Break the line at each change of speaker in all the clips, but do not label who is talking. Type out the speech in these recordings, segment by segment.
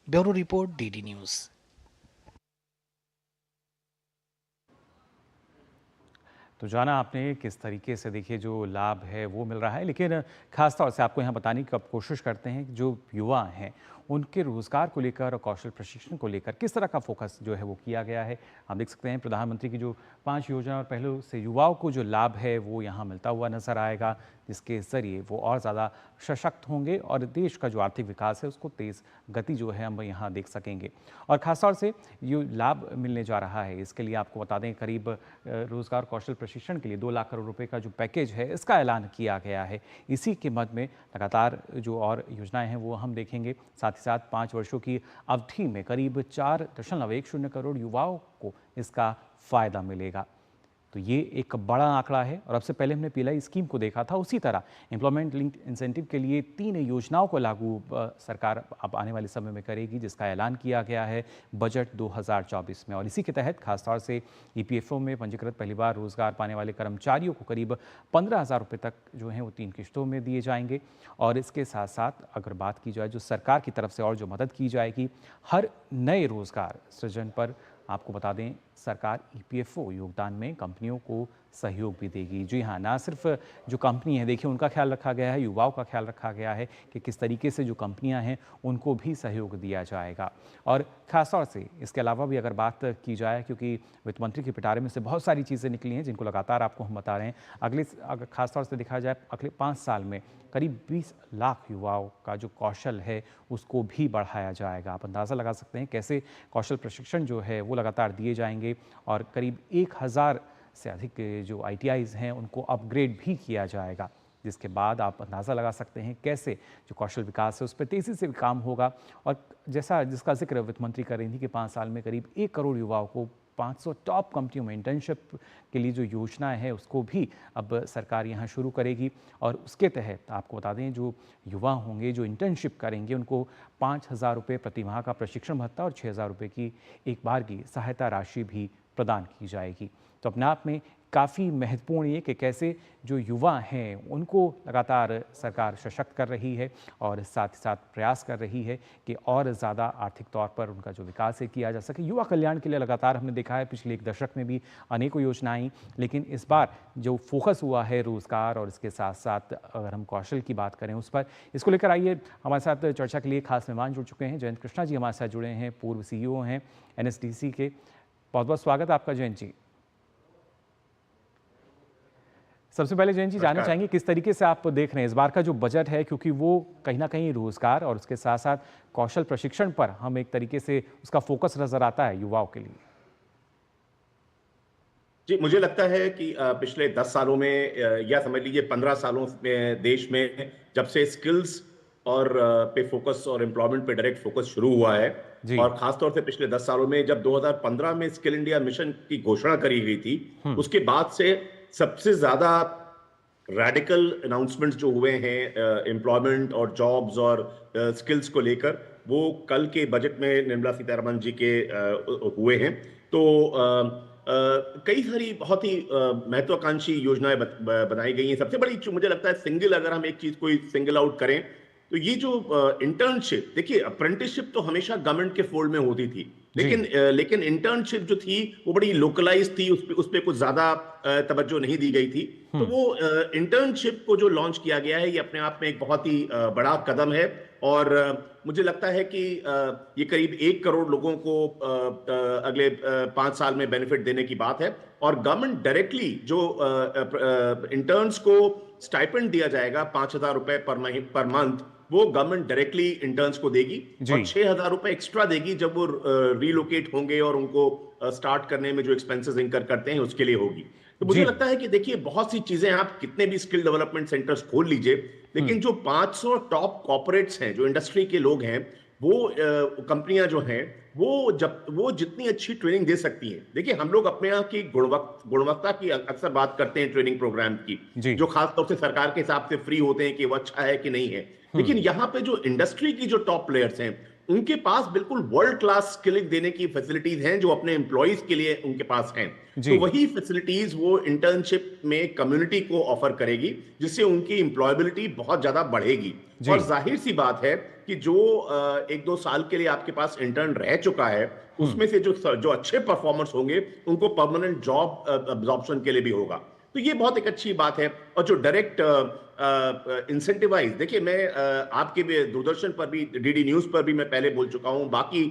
Bureau report DD news.
तो जाना आपने किस तरीके से देखिए जो लाभ है वो मिल रहा है, लेकिन खास तौर से आपको यहाँ बताने की अब कोशिश करते हैं कि जो युवा हैं उनके रोजगार को लेकर और कौशल प्रशिक्षण को लेकर किस तरह का फोकस जो है वो किया गया है। आप देख सकते हैं प्रधानमंत्री की जो 5 योजना और पहलों से युवाओं को जो लाभ है वो यहाँ मिलता हुआ नजर आएगा, जिसके जरिए वो और ज़्यादा सशक्त होंगे और देश का जो आर्थिक विकास है उसको तेज़ गति जो है हम यहाँ देख सकेंगे। और खासतौर से ये लाभ मिलने जा रहा है, इसके लिए आपको बता दें करीब रोजगार कौशल प्रशिक्षण के लिए 2 लाख करोड़ रुपए का जो पैकेज है इसका ऐलान किया गया है। इसी के मद में लगातार जो और योजनाएं हैं वो हम देखेंगे। साथ ही साथ 5 वर्षों की अवधि में करीब 4.10 करोड़ युवाओं को इसका फायदा मिलेगा। तो ये एक बड़ा आंकड़ा है। और अब से पहले हमने पीएलआई स्कीम को देखा था, उसी तरह एम्प्लॉयमेंट लिंक्ड इंसेंटिव के लिए 3 योजनाओं को लागू सरकार अब आने वाले समय में करेगी, जिसका ऐलान किया गया है बजट 2024 में। और इसी के तहत खासतौर से ईपीएफओ में पंजीकृत पहली बार रोजगार पाने वाले कर्मचारियों को करीब 15,000 रुपये तक जो हैं वो 3 किश्तों में दिए जाएंगे। और इसके साथ साथ अगर बात की जाए जो सरकार की तरफ से और जो मदद की जाएगी, हर नए रोजगार सृजन पर आपको बता दें सरकार ईपीएफओ योगदान में कंपनियों को सहयोग भी देगी। जी हाँ, ना सिर्फ जो कंपनी है देखिए उनका ख्याल रखा गया है, युवाओं का ख्याल रखा गया है कि किस तरीके से जो कंपनियां हैं उनको भी सहयोग दिया जाएगा। और खासतौर से इसके अलावा भी अगर बात की जाए, क्योंकि वित्त मंत्री के पिटारे में से बहुत सारी चीज़ें निकली हैं जिनको लगातार आपको हम बता रहे हैं, अगर खासतौर से देखा जाए अगले 5 साल में करीब 20 लाख युवाओं का जो कौशल है उसको भी बढ़ाया जाएगा। आप अंदाज़ा लगा सकते हैं कैसे कौशल प्रशिक्षण जो है वो लगातार दिए जाएंगे और करीब 1000 से अधिक जो आईटीआईज़ हैं उनको अपग्रेड भी किया जाएगा, जिसके बाद आप अंदाज़ा लगा सकते हैं कैसे जो कौशल विकास है उस पर तेज़ी से काम होगा। और जैसा जिसका जिक्र वित्त मंत्री कर रही थी कि 5 साल में करीब 1 करोड़ युवाओं को 500 टॉप कंपनियों में इंटर्नशिप के लिए जो योजनाएं हैं उसको भी अब सरकार यहाँ शुरू करेगी। और उसके तहत आपको बता दें जो युवा होंगे जो इंटर्नशिप करेंगे उनको 5,000 रुपये प्रति माह का प्रशिक्षण भत्ता और 6,000 रुपये की एक बार की सहायता राशि भी प्रदान की जाएगी। तो अपने आप में काफ़ी महत्वपूर्ण ये कि कैसे जो युवा हैं उनको लगातार सरकार सशक्त कर रही है और साथ ही साथ प्रयास कर रही है कि और ज़्यादा आर्थिक तौर पर उनका जो विकास है किया जा सके। युवा कल्याण के लिए लगातार हमने देखा है पिछले 1 दशक में भी अनेकों योजनाएं आई, लेकिन इस बार जो फोकस हुआ है रोज़गार और इसके साथ साथ अगर हम कौशल की बात करें उस पर, इसको लेकर आइए हमारे साथ चर्चा के लिए खास मेहमान जुड़ चुके हैं। जयंत कृष्णा जी हमारे साथ जुड़े हैं, पूर्व सीईओ हैं एनएसडीसी के। बहुत बहुत स्वागत है आपका जयंत जी। सबसे पहले जयंत जी जानना चाहेंगे किस तरीके से आप देख रहे हैं इस बार का जो बजट है, क्योंकि वो कहीं ना कहीं रोजगार और उसके साथ साथ कौशल प्रशिक्षण पर हम एक तरीके से उसका फोकस नजर आता है युवाओं के लिए।
जी, मुझे लगता है कि पिछले 10 सालों में या समझ लीजिए 15 सालों में देश में जब से स्किल्स और पे फोकस और एम्प्लॉयमेंट पे डायरेक्ट फोकस शुरू हुआ है,
जी।
और खासतौर से पिछले 10 सालों में जब 2015 में स्किल इंडिया मिशन की घोषणा करी गई थी, उसके बाद से सबसे ज्यादा रेडिकल अनाउंसमेंट्स जो हुए हैं एम्प्लॉयमेंट और जॉब्स और स्किल्स को लेकर, वो कल के बजट में निर्मला सीतारमण जी के हुए हैं। तो कई सारी बहुत ही महत्वाकांक्षी योजनाएं बनाई गई हैं। सबसे बड़ी मुझे लगता है सिंगल, अगर हम एक चीज कोई सिंगल आउट करें तो ये जो इंटर्नशिप, देखिए अप्रेंटिसशिप तो हमेशा गवर्नमेंट के फोल्ड में होती थी, लेकिन इंटर्नशिप जो थी वो बड़ी लोकलाइज थी, उस पे कुछ ज्यादा तवज्जो नहीं दी गई थी। तो वो इंटर्नशिप को जो लॉन्च किया गया है ये अपने आप में एक बहुत ही बड़ा कदम है। और मुझे लगता है कि ये करीब 1 करोड़ लोगों को अगले 5 साल में बेनिफिट देने की बात है। और गवर्नमेंट डायरेक्टली जो इंटर्न्स को स्टाइपेंड दिया जाएगा 5,000 रुपए पर मंथ, वो गवर्नमेंट डायरेक्टली इंटर्न्स को देगी और 6,000 रुपए एक्स्ट्रा देगी जब वो रीलोकेट होंगे और उनको स्टार्ट करने में जो एक्सपेंसेस इंकर करते हैं उसके लिए होगी। तो मुझे लगता है कि देखिए बहुत सी चीजें, आप कितने भी स्किल डेवलपमेंट सेंटर्स खोल लीजिए, लेकिन जो 500 टॉप कॉर्पोरेट्स हैं, जो इंडस्ट्री के लोग हैं, वो कंपनियां जो हैं, वो जितनी अच्छी ट्रेनिंग दे सकती हैं। देखिए हम लोग अपने यहाँ की गुणवत्ता की अक्सर बात करते हैं ट्रेनिंग प्रोग्राम की, जो खासतौर से सरकार के हिसाब से फ्री होते हैं कि वो अच्छा है कि नहीं है। लेकिन यहाँ पे जो इंडस्ट्री की जो टॉप प्लेयर्स हैं उनके पास बिल्कुल वर्ल्ड क्लास स्किलिंग देने की फैसिलिटीज हैं जो अपने एम्प्लॉइज के लिए उनके पास हैं। तो वही फैसिलिटीज वो इंटर्नशिप में कम्युनिटी को ऑफर करेगी, जिससे उनकी एम्प्लॉयबिलिटी बहुत ज्यादा बढ़ेगी। और जाहिर सी बात है कि जो 1-2 साल के लिए आपके पास इंटर्न रह चुका है, उसमें से जो अच्छे परफॉर्मर्स होंगे, उनको परमानेंट जॉब अब्जॉर्प्शन के लिए भी होगा। तो ये बहुत एक अच्छी बात है। और जो डायरेक्ट इंसेंटिवाइज, देखिए मैं आपके भी दूरदर्शन पर भी, डीडी न्यूज पर भी मैं पहले बोल चुका हूं, बाकी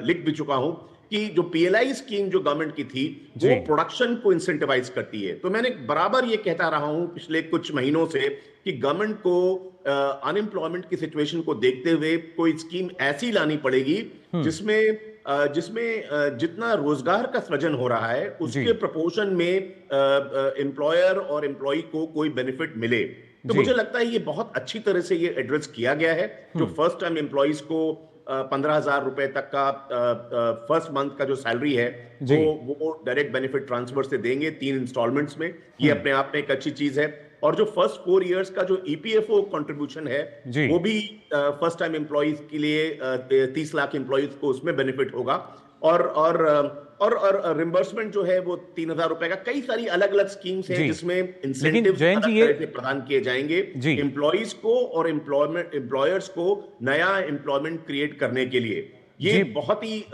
लिख भी चुका हूं कि जो पीएलआई स्कीम जो गवर्नमेंट की थी, वो प्रोडक्शन को इंसेंटिवाइज करती है। तो मैंने बराबर ये कहता रहा हूं पिछले कुछ महीनों से कि गवर्नमेंट को अनएम्प्लॉयमेंट की सिचुएशन को देखते हुए कोई स्कीम ऐसी लानी पड़ेगी जिसमें जितना रोजगार का सृजन हो रहा है, उसके प्रपोर्शन में एम्प्लॉयर और एम्प्लॉय को कोई बेनिफिट मिले। तो मुझे लगता है ये बहुत अच्छी तरह से ये एड्रेस किया गया है। जो फर्स्ट टाइम एम्प्लॉइज को 15,000 रुपए तक का फर्स्ट मंथ का जो सैलरी है, वो डायरेक्ट बेनिफिट ट्रांसफर से देंगे 3 इंस्टॉलमेंट्स में। ये अपने आप में एक अच्छी चीज है। और जो फर्स्ट 4 इयर्स का जो ईपीएफओ कंट्रीब्यूशन है, वो भी फर्स्ट टाइम एम्प्लॉइज के लिए 30 लाख एम्प्लॉइज को उसमें बेनिफिट होगा। और रिम्बर्समेंट जो है वो 3,000 रुपए का। कई सारी अलग अलग स्कीम्स हैं जिसमें इंसेंटिव प्रदान किए जाएंगे एम्प्लॉइज को और एम्प्लॉयर्स को नया एम्प्लॉयमेंट क्रिएट करने के लिए। ये बहुत ही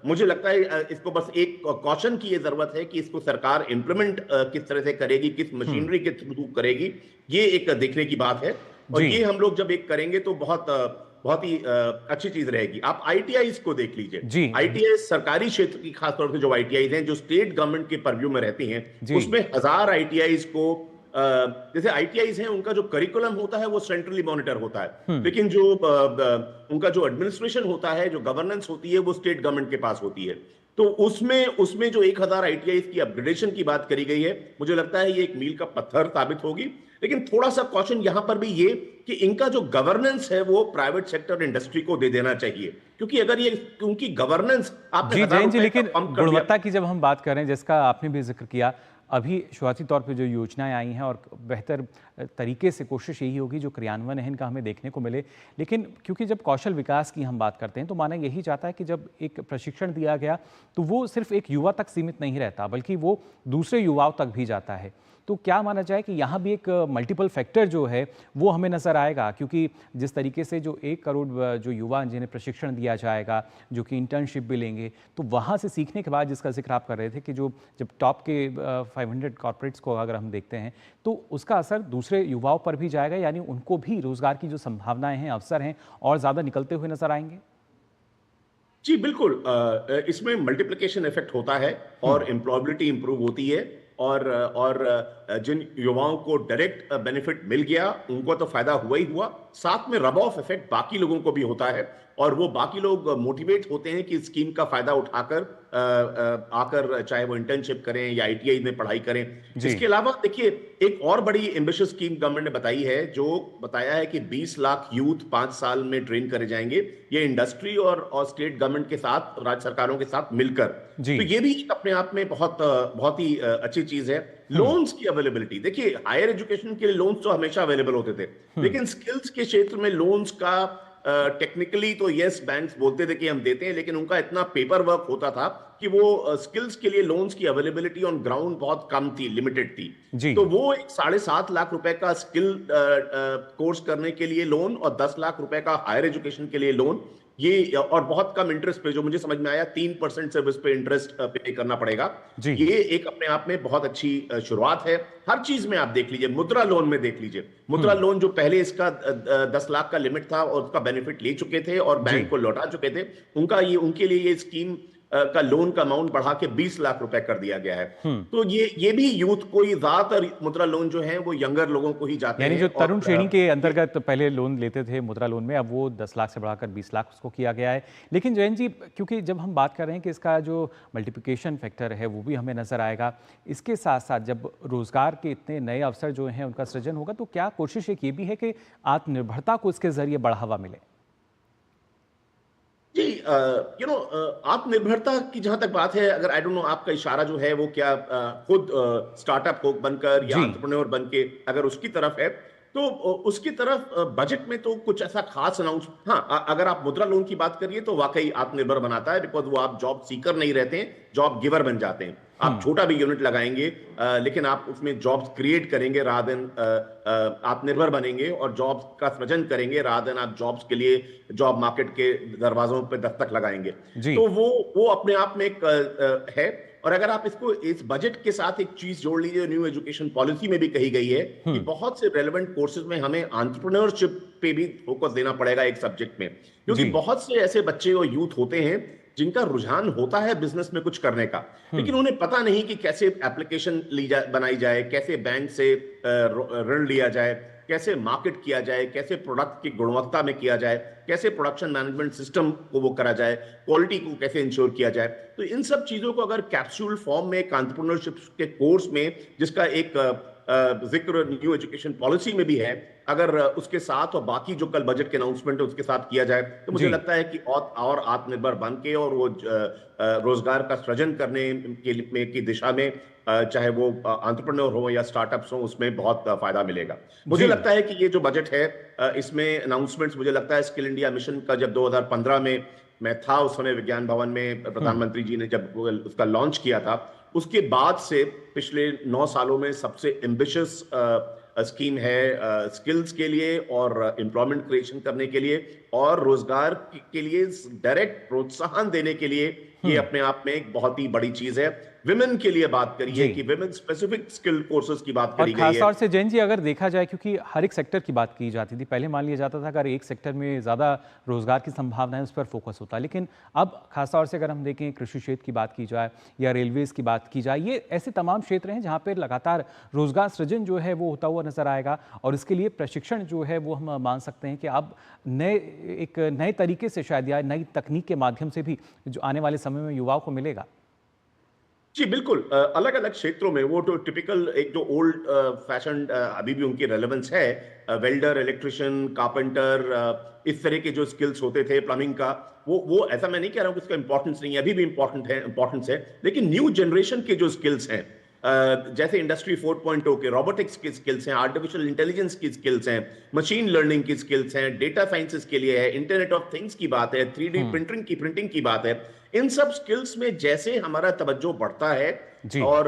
मुझे लगता है इसको बस एक कॉशन की ये जरूरत है कि इसको सरकार इंप्लीमेंट किस तरह से करेगी, किस मशीनरी के थ्रू करेगी, ये एक देखने की बात है। और ये हम लोग जब एक करेंगे तो बहुत ही अच्छी चीज रहेगी। आप आईटीआईज को देख लीजिए। आईटीआई सरकारी क्षेत्र की खासतौर से जो आईटीआईज हैं, जो स्टेट गवर्नमेंट के परव्यू में रहती हैं, उसमें 1000 आईटीआईज को जैसे आईटीआईज हैं, उनका जो करिकुलम होता है वो सेंट्रली मॉनिटर होता है, लेकिन जो उनका जो एडमिनिस्ट्रेशन होता है, जो गवर्नेंस होती है, वो स्टेट गवर्नमेंट के पास होती है। तो उसमें जो 1000 आईटीआईज की अपग्रेडेशन की बात करी गई है, मुझे लगता है ये एक मील का पत्थर साबित होगी। लेकिन थोड़ा सा कॉशन यहां पर भी ये कि इनका जो गवर्नेंस है वो प्राइवेट सेक्टर इंडस्ट्री को दे देना चाहिए, क्योंकि अगर ये उनकी गवर्नेंस आपने
जैन जी, लेकिन गुणवत्ता की जब हम बात करें, जिसका आपने भी जिक्र किया, अभी शुरुआती तौर पे जो योजनाएं आई हैं और बेहतर तरीके से कोशिश यही होगी जो क्रियान्वयन है इनका हमें देखने को मिले। लेकिन क्योंकि जब कौशल विकास की हम बात करते हैं तो माना यही चाहता है कि जब एक प्रशिक्षण दिया गया तो वो सिर्फ एक युवा तक सीमित नहीं रहता, बल्कि वो दूसरे युवाओं तक भी जाता है। तो क्या माना जाए कि यहाँ भी एक मल्टीपल फैक्टर जो है वो हमें नज़र आएगा, क्योंकि जिस तरीके से जो 1 करोड़ जो युवा जिन्हें प्रशिक्षण दिया जाएगा, जो कि इंटर्नशिप भी लेंगे, तो वहाँ से सीखने के बाद, जिसका जिक्र आप कर रहे थे कि जो जब टॉप के 500 कॉर्पोरेट्स को अगर हम देखते हैं तो उसका असर दूसरे युवाओं पर भी जाएगा, यानी उनको भी रोजगार की जो संभावनाएं हैं, अवसर हैं, और ज़्यादा निकलते हुए नजर आएंगे।
जी बिल्कुल, इसमें मल्टीप्लिकेशन इफेक्ट होता है और एम्प्लॉयबिलिटी इंप्रूव होती है। और जिन युवाओं को डायरेक्ट बेनिफिट मिल गया, उनको तो फायदा हुआ ही हुआ, साथ में रब ऑफ इफेक्ट बाकी लोगों को भी होता है, और वो बाकी लोग मोटिवेट होते हैं कि स्कीम का फायदा उठाकर आकर चाहे वो इंटर्नशिप करें या आईटीआई में पढ़ाई करें। इसके अलावा देखिए, एक और बड़ी एम्बिशियस स्कीम गवर्नमेंट ने बताई है, जो बताया है कि 20 लाख यूथ 5 साल में ट्रेन करे जाएंगे, ये इंडस्ट्री और स्टेट गवर्नमेंट के साथ, राज्य सरकारों के साथ मिलकर। तो ये भी अपने आप में बहुत ही अच्छी चीज है। लोन्स की अवेलेबिलिटी देखिए, हायर एजुकेशन के लिए लोन्स तो हमेशा अवेलेबल होते थे, लेकिन स्किल्स के क्षेत्र में लोन्स का टेक्निकली तो यस, बैंक्स बोलते थे कि हम देते हैं, लेकिन उनका इतना पेपर वर्क होता था कि वो स्किल्स के लिए लोन्स की अवेलेबिलिटी ऑन ग्राउंड बहुत कम थी, लिमिटेड थी। तो वो 7.5 लाख रुपए का स्किल कोर्स करने के लिए लोन और 10 लाख रुपए का हायर एजुकेशन के लिए लोन, ये और बहुत कम इंटरेस्ट पे, जो मुझे समझ में आया 3% सर्विस पे इंटरेस्ट पे करना पड़ेगा। ये एक अपने आप में बहुत अच्छी शुरुआत है। हर चीज में आप देख लीजिए, मुद्रा लोन में देख लीजिए, मुद्रा लोन जो पहले इसका 10 लाख का लिमिट था और उसका बेनिफिट ले चुके थे और बैंक को लौटा चुके थे, उनके लिए ये स्कीम का लोन का अमाउंट बढ़ा के 20 लाख रुपए कर दिया गया है। तो ये भी यूथ को ही, ज्यादातर मुद्रा लोन जो है वो यंगर लोगों को ही जाते हैं,
यानी जो तरुण श्रेणी के अंतर्गत पहले लोन लेते थे मुद्रा लोन में, अब वो 10 लाख से बढ़ाकर 20 लाख उसको किया गया है। लेकिन जयंत जी, क्योंकि जब हम बात कर रहे हैं कि इसका जो मल्टीप्लिकेशन फैक्टर है वो भी हमें नजर आएगा, इसके साथ साथ जब रोजगार के इतने नए अवसर जो हैं उनका सृजन होगा, तो क्या कोशिश एक ये भी है कि आत्मनिर्भरता को इसके जरिए बढ़ावा मिले?
जी, आत्मनिर्भरता की जहां तक बात है, अगर आई डोंट नो आपका इशारा जो है वो क्या खुद स्टार्टअप हो बनकर या एंटरप्रेन्योर बन के अगर उसकी तरफ है, तो उसकी तरफ बजट में तो कुछ ऐसा खास अनाउंस, हाँ, अगर आप मुद्रा लोन की बात करिए तो वाकई आत्मनिर्भर बनाता है, बिकॉज वो आप जॉब सीकर नहीं रहते हैं, जॉब गिवर बन जाते हैं। आप छोटा भी यूनिट लगाएंगे, लेकिन आप उसमें जॉब्स क्रिएट करेंगे रादर देन आत्मनिर्भर बनेंगे और जॉब्स का सृजन करेंगे रादर देन आप जॉब्स के लिए जॉब मार्केट के दरवाजों पे दस्तक लगाएंगे।
जी।
तो वो अपने आप में एक है। और अगर आप इसको इस बजट के साथ एक चीज जोड़ लीजिए, न्यू एजुकेशन पॉलिसी में भी कही गई है कि बहुत से रेलेवेंट कोर्सेज में हमें एंटरप्रेन्योरशिप पे भी फोकस देना पड़ेगा एक सब्जेक्ट में, क्योंकि
जी।
बहुत से ऐसे बच्चे और यूथ होते हैं जिनका रुझान होता है बिजनेस में कुछ करने का, लेकिन उन्हें पता नहीं कि कैसे एप्लीकेशन बनाई जाए, कैसे बैंक से ऋण लिया जाए, कैसे मार्केट किया जाए, कैसे प्रोडक्ट की गुणवत्ता में किया जाए, कैसे प्रोडक्शन मैनेजमेंट सिस्टम को वो करा जाए, क्वालिटी को कैसे इंश्योर किया जाए। तो इन सब चीजों को अगर कैप्सूल फॉर्म में एक एंटरप्रेन्योरशिप के कोर्स में, जिसका एक जिक्र न्यू एजुकेशन पॉलिसी में भी है, अगर उसके साथ और बाकी जो कल बजट के अनाउंसमेंट है उसके साथ किया जाए, तो मुझे
जी।
लगता है कि और आत्मनिर्भर बन के और वो रोजगार का सृजन करने की दिशा में, चाहे वो एंटरप्रेन्योर हो या स्टार्टअप्स हो, उसमें बहुत फायदा मिलेगा। मुझे
जी।
लगता है कि ये जो बजट है, इसमें अनाउंसमेंट्स, मुझे लगता है स्किल इंडिया मिशन का जब 2015 में मैं था उस समय विज्ञान भवन में, प्रधानमंत्री जी ने जब उसका लॉन्च किया था, उसके बाद से पिछले 9 सालों में सबसे एम्बिशियस स्कीम है स्किल्स के लिए और एम्प्लॉयमेंट क्रिएशन करने के लिए और रोजगार के लिए डायरेक्ट प्रोत्साहन देने के लिए। ये अपने आप में एक बहुत ही बड़ी चीज है। विमेन के लिए बात करिए
जी।
कि विमेन स्पेसिफिक स्किल कोर्सेज की बात
और
करी गई
खास
है।
तौर से जैन जी अगर देखा जाए, क्योंकि हर एक सेक्टर की बात की जाती थी, पहले मान लिया जाता था अगर एक सेक्टर में ज़्यादा रोजगार की संभावना है उस पर फोकस होता है, लेकिन अब खास तौर से अगर हम देखें कृषि क्षेत्र की बात की जाए या रेलवेज़ की बात की जाए, ये ऐसे तमाम क्षेत्र हैं जहाँ पर लगातार रोजगार सृजन जो है वो होता हुआ नजर आएगा और इसके लिए प्रशिक्षण जो है वो हम मान सकते हैं कि अब एक नए तरीके से शायद या नई तकनीक के माध्यम से भी जो आने वाले समय में युवाओं को मिलेगा।
जी बिल्कुल, अलग अलग क्षेत्रों में वो तो टिपिकल एक जो ओल्ड फैशन अभी भी उनकी रेलेवेंस है, वेल्डर, इलेक्ट्रिशियन, कारपेंटर, इस तरह के जो स्किल्स होते थे, प्लम्बिंग का, वो ऐसा मैं नहीं कह रहा हूं कि इसका इंपॉर्टेंस नहीं है, अभी भी इंपॉर्टेंस है, लेकिन न्यू जनरेशन के जो स्किल्स हैं, जैसे इंडस्ट्री 4.0 के रोबोटिक्स की स्किल्स हैं, आर्टिफिशियल इंटेलिजेंस की स्किल्स हैं, मशीन लर्निंग की स्किल्स हैं, डेटा साइंसेस के लिए है, इंटरनेट ऑफ थिंग्स की बात है, 3D प्रिंटिंग की बात है। इन सब स्किल्स में जैसे हमारा तवज्जो बढ़ता है
जी।
और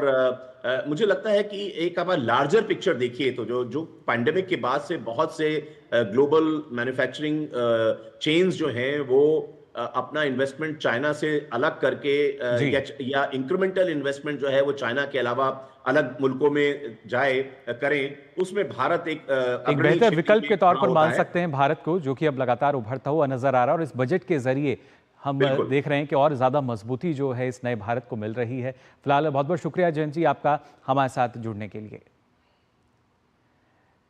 मुझे लगता है कि एक आप लार्जर पिक्चर देखिए तो जो पैंडेमिक के बाद से बहुत से ग्लोबल मैन्युफैक्चरिंग चेन्स जो हैं वो अपना इन्वेस्टमेंट चाइना से अलग करके
जी।
या इंक्रीमेंटल इन्वेस्टमेंट जो है वो चाइना के अलावा अलग मुल्कों में जाए करें, उसमें भारत एक
एक
अग्रणी
बेहतर
क्षेत्र
विकल्प
में
के तौर
खड़ा
पर
होता
मान
है।
सकते हैं भारत को, जो कि अब लगातार उभरता हुआ नजर आ रहा है और इस बजट के जरिए हम
बिल्कुल।
देख रहे हैं कि और ज़्यादा मजबूती जो है इस नए भारत को मिल रही है। फिलहाल बहुत बहुत शुक्रिया जयंत जी आपका हमारे साथ जुड़ने के लिए।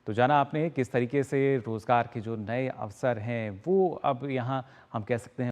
तो जाना आपने किस तरीके से रोजगार के जो नए अवसर हैं वो अब यहाँ हम कह सकते हैं